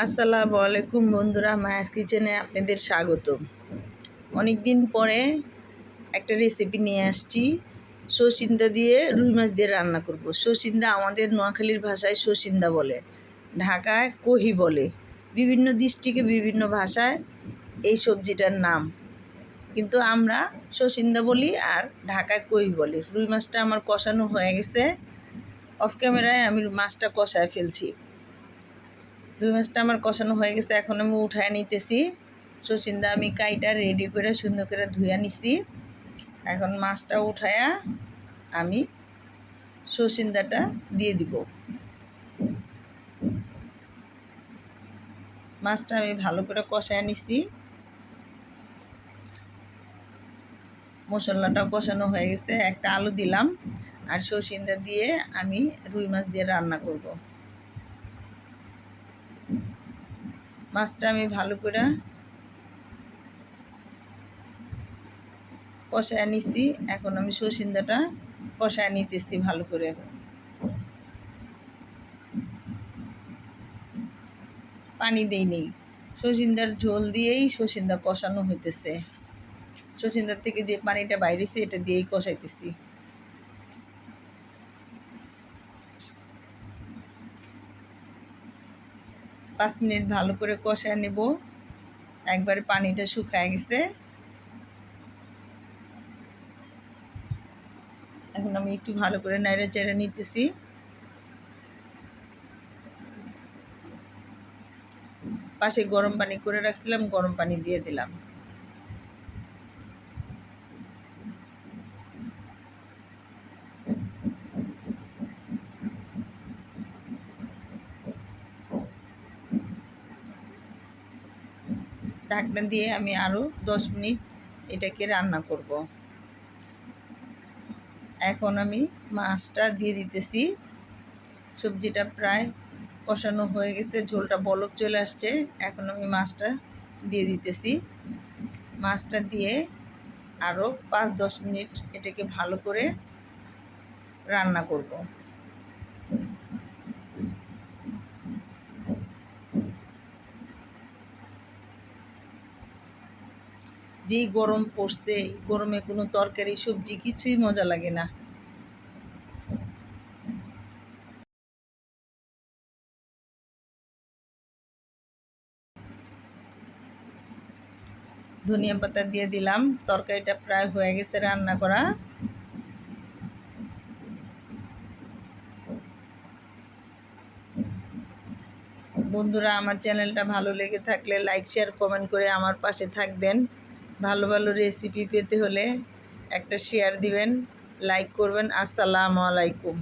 আসসালামু আলাইকুম বন্ধুরা, মায়াস কিচেনে আপনাদের স্বাগত। অনেক দিন পরে একটা রেসিপি নিয়ে আসছি। সচিন্দা দিয়ে রুই মাছ দিয়ে রান্না করব। সচিন্দা আমাদের নোয়াখালীর ভাষায় সচিন্দা বলে, ঢাকায় কহি বলে, বিভিন্ন ডিস্ট্রিক্টে বিভিন্ন ভাষায় এই সবজিটার নাম, কিন্তু আমরা সচিন্দা বলি আর ঢাকায় কহি বলি। রুই মাছটা আমার কষানো হয়ে গেছে, অফ ক্যামেরায় আমি মাছটা কষায় ফেলছি। রুই মাছটা আমার কষানো হয়ে গেছে, এখন আমি উঠায় নিতেছি। সচিন্দা আমি কাইটা রেডি করে সুন্দর করে ধুয়ে নিছি। এখন মাছটা উঠায়া আমি সচিন্দাটা দিয়ে দিব। মাছটা আমি ভালো করে কষায় নিছি। মশলাটাও কষানো হয়ে গেছে, একটা আলু দিলাম আর সচিন্দা দিয়ে আমি রুই মাছ দিয়ে রান্না করব। মাছটা আমি ভালো করে কষায় নিছি। এখন আমি সচিন্দাটা কষায় নিতেছি ভালো করে। পানি দেইনি, সচিন্দার ঝোল দিয়েই সচিন্দা কষানো হইতেছে। সচিন্দার থেকে যে পানিটা বাইরেছে এটা দিয়েই কষাইতেছি। পাঁচ মিনিট ভালো করে কষায় নেব। একবারে পানিটা শুকায় গেছে। এখন আমি একটু ভালো করে নাড়ে চেড়ে নিতেছি। পাশে গরম পানি করে রাখছিলাম, গরম পানি দিয়ে দিলাম। ঢাকনা দিয়ে আমি আরও 10 মিনিট এটাকে রান্না করব। এখন আমি মাছটা দিয়ে দিতেছি। সবজিটা প্রায় কষানো হয়ে গেছে, ঝোলটা বলক চলে আসছে। এখন আমি মাছটা দিয়ে দিতেছি। মাছটা দিয়ে আরও 5-10 মিনিট এটাকে ভালো করে রান্না করব। যেই গরম পড়ছে, গরমে কোনো তরকারি সবজি কিছুই মজা লাগে না। ধনিয়া পাতা দিয়ে দিলাম। তরকারিটা প্রায় হয়ে গেছে রান্না করা। বন্ধুরা, আমার চ্যানেলটা ভালো লেগে থাকলে লাইক শেয়ার কমেন্ট করে আমার পাশে থাকবেন। ভালো ভালো রেসিপি পেতে হলে একটা শেয়ার দিবেন, লাইক করবেন। আসসালামু আলাইকুম।